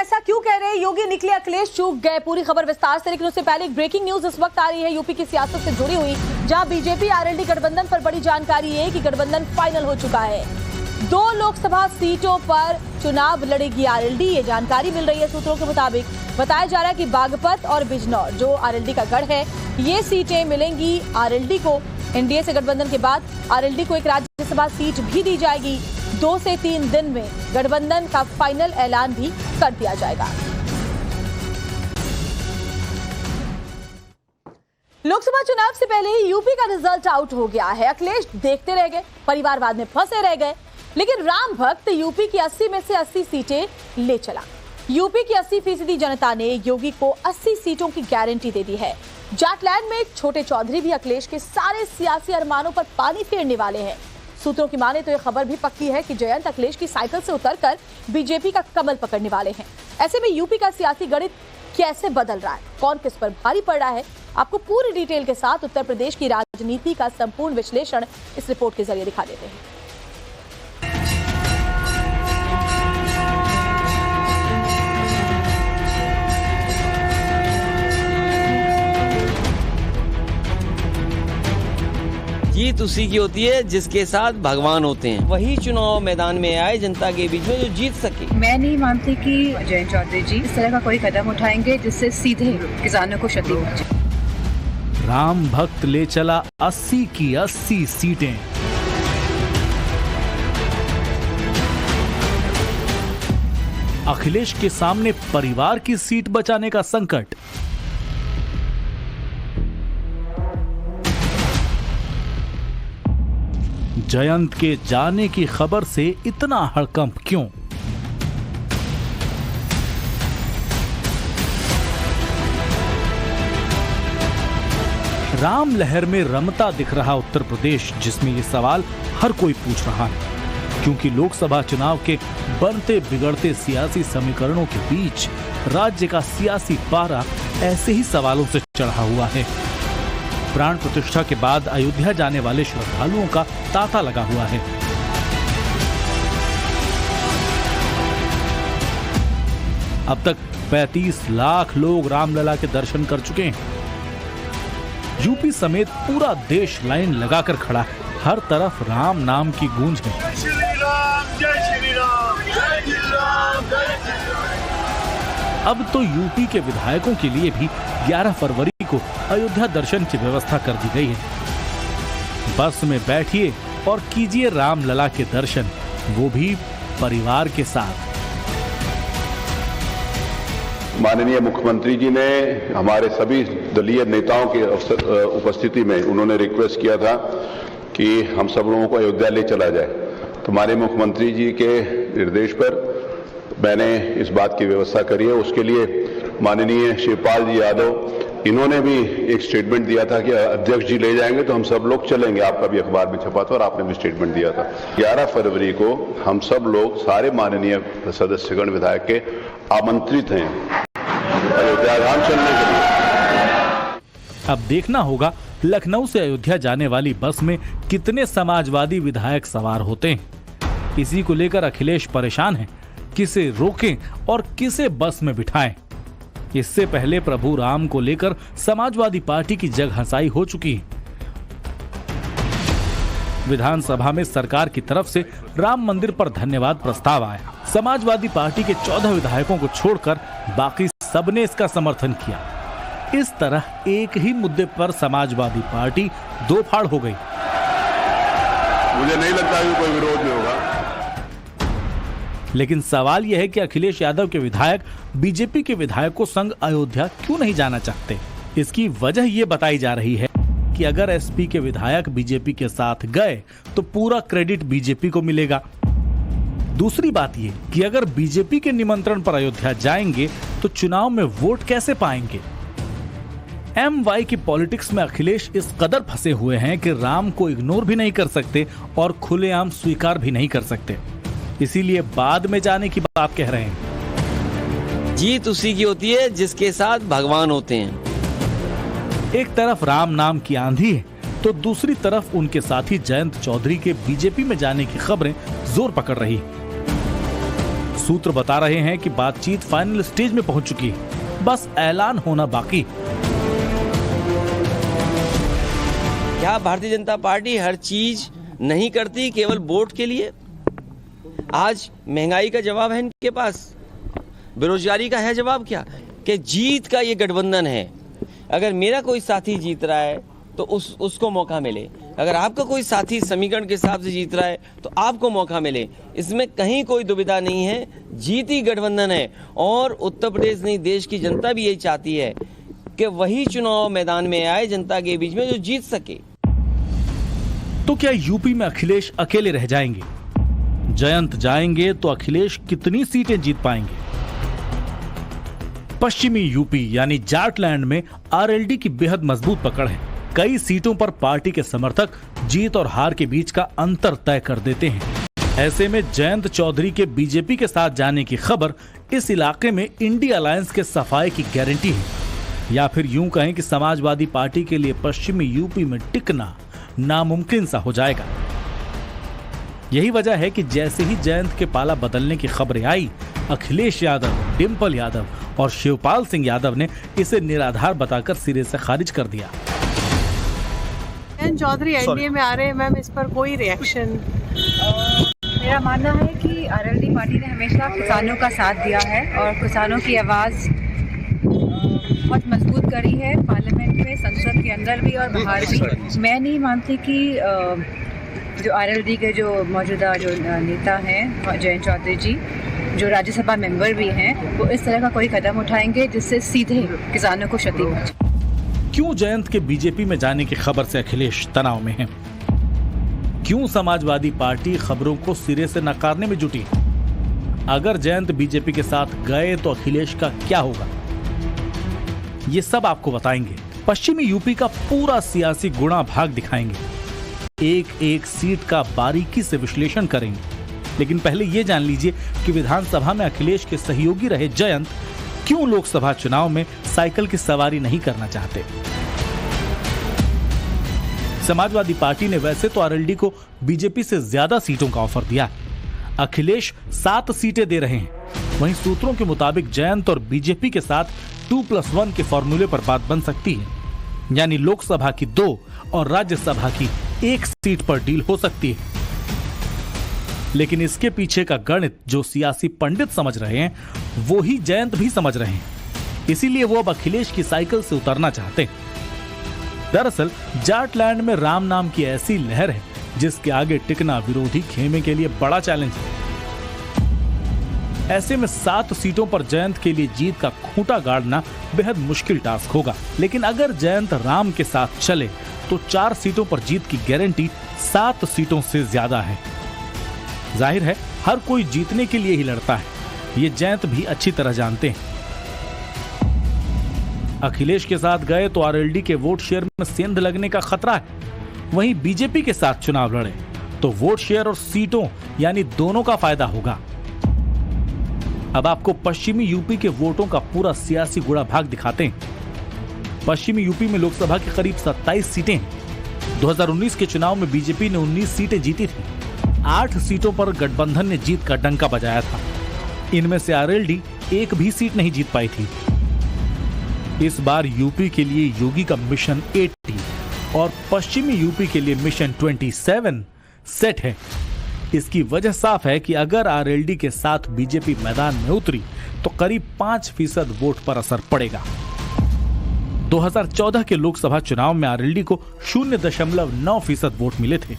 ऐसा क्यों कह रहे हैं योगी निकले अखिलेश चूक गए? पूरी खबर विस्तार से, लेकिन उससे पहले एक ब्रेकिंग न्यूज इस वक्त आ रही है यूपी की सियासत से जुड़ी हुई, जहां बीजेपी आरएलडी गठबंधन पर बड़ी जानकारी है कि गठबंधन फाइनल हो चुका है। 2 लोकसभा सीटों पर चुनाव लड़ेगी आरएलडी, ये जानकारी मिल रही है सूत्रों के मुताबिक। बताया जा रहा है कि बागपत और बिजनौर, जो आरएलडी का गढ़ है, ये सीटें मिलेंगी आरएलडी को। एनडीए से गठबंधन के बाद आरएलडी को एक राज्यसभा सीट भी दी जाएगी। 2 से 3 दिन में गठबंधन का फाइनल ऐलान भी कर दिया जाएगा। लोकसभा चुनाव से पहले ही यूपी का रिजल्ट आउट हो गया है। अखिलेश देखते रह गए, परिवारवाद में फंसे रह गए, लेकिन राम भक्त यूपी की 80 में से 80 सीटें ले चला। यूपी की 80% जनता ने योगी को 80 सीटों की गारंटी दे दी है। जाटलैंड में छोटे चौधरी भी अखिलेश के सारे सियासी अरमानों पर पानी फेरने वाले हैं। सूत्रों की माने तो यह खबर भी पक्की है कि जयंत अखिलेश की साइकिल से उतरकर बीजेपी का कमल पकड़ने वाले हैं। ऐसे में यूपी का सियासी गणित कैसे बदल रहा है, कौन किस पर भारी पड़ रहा है, आपको पूरी डिटेल के साथ उत्तर प्रदेश की राजनीति का संपूर्ण विश्लेषण इस रिपोर्ट के जरिए दिखा देते हैं। जीत उसी की होती है जिसके साथ भगवान होते हैं। वही चुनाव मैदान में आए जनता के बीच में जो जीत सके। मैं नहीं मानती कि जयंत चौधरी जी इस तरह का कोई कदम उठाएंगे जिससे सीधे किसानों को क्षति पहुंचे। राम भक्त ले चला 80 की 80 सीटें। अखिलेश के सामने परिवार की सीट बचाने का संकट। जयंत के जाने की खबर से इतना हड़कंप क्यों? राम लहर में रमता दिख रहा उत्तर प्रदेश, जिसमें ये सवाल हर कोई पूछ रहा है, क्योंकि लोकसभा चुनाव के बनते बिगड़ते सियासी समीकरणों के बीच राज्य का सियासी पारा ऐसे ही सवालों से चढ़ा हुआ है। प्राण प्रतिष्ठा के बाद अयोध्या जाने वाले श्रद्धालुओं का तांता लगा हुआ है। अब तक 35 लाख लोग रामलला के दर्शन कर चुके हैं। यूपी समेत पूरा देश लाइन लगाकर खड़ा है। हर तरफ राम नाम की गूंज है। जय श्री राम, जय श्री राम, जय श्री राम, जय श्री राम। अब तो यूपी के विधायकों के लिए भी 11 फरवरी को अयोध्या दर्शन की व्यवस्था कर दी गई है। बस में बैठिए और कीजिए रामलला के दर्शन, वो भी परिवार के साथ। माननीय मुख्यमंत्री जी ने हमारे सभी दलीय नेताओं की उपस्थिति में उन्होंने रिक्वेस्ट किया था कि हम सब लोगों को अयोध्या ले चला जाए। तो माननीय मुख्यमंत्री जी के निर्देश पर मैंने इस बात की व्यवस्था करी है। उसके लिए माननीय शिवपाल जी यादव, इन्होंने भी एक स्टेटमेंट दिया था कि अध्यक्ष जी ले जाएंगे तो हम सब लोग चलेंगे। आपका भी अखबार में छपा था और आपने भी स्टेटमेंट दिया था। 11 फरवरी को हम सब लोग, सारे माननीय सदस्यगण विधायक के आमंत्रित हैं अयोध्या धाम चलने के लिए। अब देखना होगा लखनऊ से अयोध्या जाने वाली बस में कितने समाजवादी विधायक सवार होते हैं। इसी को लेकर अखिलेश परेशान है, किसे रोकें और किसे बस में बिठाएं। इससे पहले प्रभु राम को लेकर समाजवादी पार्टी की जग हंसाई हो चुकी है। विधानसभा में सरकार की तरफ से राम मंदिर पर धन्यवाद प्रस्ताव आया। समाजवादी पार्टी के 14 विधायकों को छोड़कर बाकी सबने इसका समर्थन किया। इस तरह एक ही मुद्दे पर समाजवादी पार्टी दो फाड़ हो गई। मुझे नहीं लगता कि कोई विरोध नहीं होगा। लेकिन सवाल यह है कि अखिलेश यादव के विधायक बीजेपी के विधायकों संग अयोध्या क्यों नहीं जाना चाहते। इसकी वजह यह बताई जा रही है कि अगर एसपी के विधायक बीजेपी के साथ गए तो पूरा क्रेडिट बीजेपी को मिलेगा। दूसरी बात यह कि अगर बीजेपी के निमंत्रण पर अयोध्या जाएंगे तो चुनाव में वोट कैसे पाएंगे। MY की पॉलिटिक्स में अखिलेश इस कदर फंसे हुए हैं कि राम को इग्नोर भी नहीं कर सकते और खुलेआम स्वीकार भी नहीं कर सकते। इसीलिए बाद में जाने की बात कह रहे हैं। जीत उसी की होती है जिसके साथ भगवान होते हैं। एक तरफ राम नाम की आंधी है तो दूसरी तरफ उनके साथी जयंत चौधरी के बीजेपी में जाने की खबरें जोर पकड़ रही। सूत्र बता रहे हैं कि बातचीत फाइनल स्टेज में पहुंच चुकी है, बस ऐलान होना बाकी। क्या भारतीय जनता पार्टी हर चीज नहीं करती केवल वोट के लिए? आज महंगाई का जवाब है इनके पास, बेरोजगारी का है जवाब क्या? कि जीत का ये गठबंधन है। अगर मेरा कोई साथी जीत रहा है तो उसको मौका मिले, अगर आपका कोई साथी समीकरण के हिसाब से जीत रहा है तो आपको मौका मिले। इसमें कहीं कोई दुविधा नहीं है, जीती गठबंधन है। और उत्तर प्रदेश नहीं, देश की जनता भी यही चाहती है कि वही चुनाव मैदान में आए जनता के बीच में जो जीत सके। तो क्या यूपी में अखिलेश अकेले रह जाएंगे? जयंत जाएंगे तो अखिलेश कितनी सीटें जीत पाएंगे? पश्चिमी यूपी यानी जाटलैंड में आरएलडी की बेहद मजबूत पकड़ है। कई सीटों पर पार्टी के समर्थक जीत और हार के बीच का अंतर तय कर देते हैं। ऐसे में जयंत चौधरी के बीजेपी के साथ जाने की खबर इस इलाके में इंडिया अलायंस के सफाई की गारंटी है, या फिर यूं कहें कि समाजवादी पार्टी के लिए पश्चिमी यूपी में टिकना नामुमकिन सा हो जाएगा। यही वजह है कि जैसे ही जयंत के पाला बदलने की खबरें आई, अखिलेश यादव, डिंपल यादव और शिवपाल सिंह यादव ने इसे निराधार बताकर सिरे से खारिज कर दिया। जयंत चौधरी एनडीए में आ रहे हैं मैम, इस पर कोई रिएक्शन? मेरा मानना है कि आरएलडी पार्टी ने हमेशा किसानों का साथ दिया है और किसानों की आवाज़ बहुत मजबूत करी है पार्लियामेंट में, संसद के अंदर भी और बाहर भी। मैं नहीं मानती कि जो आरएलडी के जो मौजूदा जो नेता हैं जयंत चौधरी जी, जो राज्यसभा मेंबर भी हैं, वो इस तरह का कोई कदम उठाएंगे जिससे सीधे किसानों को क्षति पहुंचे। क्यों जयंत के बीजेपी में जाने की खबर से अखिलेश तनाव में हैं? क्यों समाजवादी पार्टी खबरों को सिरे से नकारने में जुटी? अगर जयंत बीजेपी के साथ गए तो अखिलेश का क्या होगा? ये सब आपको बताएंगे। पश्चिमी यूपी का पूरा सियासी गुणा भाग दिखाएंगे, एक एक सीट का बारीकी से विश्लेषण करेंगे। लेकिन पहले ये जान लीजिए कि विधानसभा में अखिलेश के सहयोगी रहे जयंत क्यों लोकसभा चुनाव में साइकिल की सवारी नहीं करना चाहते। समाजवादी पार्टी ने वैसे तो आरएलडी को बीजेपी से ज्यादा सीटों का ऑफर दिया। अखिलेश 7 सीटें दे रहे हैं, वहीं सूत्रों के मुताबिक जयंत और बीजेपी के साथ 2+1 के फॉर्मूले पर बात बन सकती है, यानी लोकसभा की 2 और राज्यसभा की 1 सीट पर डील हो सकती है। लेकिन इसके पीछे का गणित जो सियासी पंडित समझ रहे हैं, वो ही जयंत भी समझ रहे हैं। इसीलिए वो अब अखिलेश की साइकिल से उतरना चाहते हैं। दरअसल जाटलैंड में राम नाम की ऐसी लहर है जिसके आगे टिकना विरोधी खेमे के लिए बड़ा चैलेंज है। ऐसे में 7 सीटों पर जयंत के लिए जीत का खूंटा गाड़ना बेहद मुश्किल टास्क होगा। लेकिन अगर जयंत राम के साथ चले तो 4 सीटों पर जीत की गारंटी 7 सीटों से ज्यादा है। जाहिर है हर कोई जीतने के लिए ही लड़ता है, ये जयंत भी अच्छी तरह जानते हैं। अखिलेश के साथ गए तो आरएलडी के वोट शेयर में सेंध लगने का खतरा है। वहीं बीजेपी के साथ चुनाव लड़े तो वोट शेयर और सीटों यानी दोनों का फायदा होगा। अब आपको पश्चिमी यूपी के वोटों का पूरा सियासी गुणा भाग दिखाते हैं। पश्चिमी यूपी में लोकसभा के करीब 27 सीटें हैं। 2019 के चुनाव में बीजेपी ने 19 सीटें जीती थी। 8 सीटों पर गठबंधन ने जीत का डंका बजाया था। इनमें से आरएलडी एक भी सीट नहीं जीत पाई थी। इस बार यूपी के लिए योगी का मिशन 80 और पश्चिमी यूपी के लिए मिशन 27 सेट है। इसकी वजह साफ है कि अगर आरएलडी के साथ बीजेपी मैदान में उतरी तो करीब 5% वोट पर असर पड़ेगा। 2014 के लोकसभा चुनाव में आरएलडी को 0.9% वोट मिले थे।